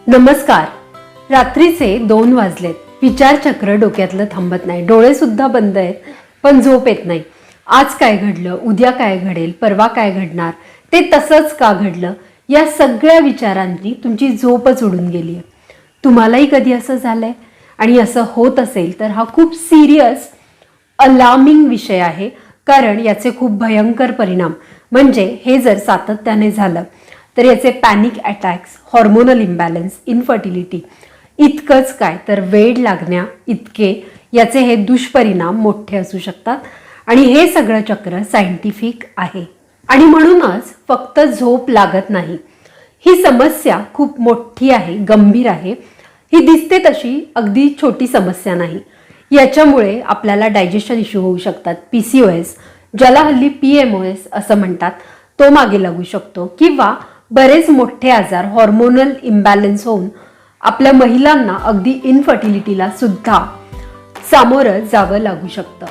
नमस्कार. रात्रीचे 2 वाजलेत. विचारचक्र डोक्यातलं थांबत नाही. डोळे सुद्धा बंद आहेत, पण झोप येत नाही. आज काय घडलं, उद्या काय घडेल, परवा काय घडणार, ते तसंच का घडलं, या सगळ्या विचारांनी तुमची झोपच उडून गेली आहे. तुम्हालाही कधी असं झालंय? आणि असं होत असेल तर हा खूप सिरियस अलार्मिंग विषय आहे, कारण याचे खूप भयंकर परिणाम म्हणजे हे जर सातत्याने झालं तर याचे panic attacks, hormonal imbalance, infertility, इतकंच काय तर वेड लागण्या इतके याचे हे दुष्परिणाम मोठे असू शकतात. आणि हे सगळं चक्र सायंटिफिक आहे. आणि म्हणूनच फक्त झोप लागत नाही, ही समस्या खूप मोठी आहे, गंभीर आहे. ही दिसते तशी अगदी छोटी समस्या नाही. याच्यामुळे आपल्याला डायजेशन इश्यू होऊ शकतात, PCOS, ज्याला हल्ली PMOS असं म्हणतात, तो मागे लागू शकतो. किंवा बरेच मोठे आजार, हॉर्मोनल इम्बॅलन्स होऊन आपल्या महिलांना अगदी इन्फर्टिलिटीला सुद्धा सामोरं जावं लागू शकतं.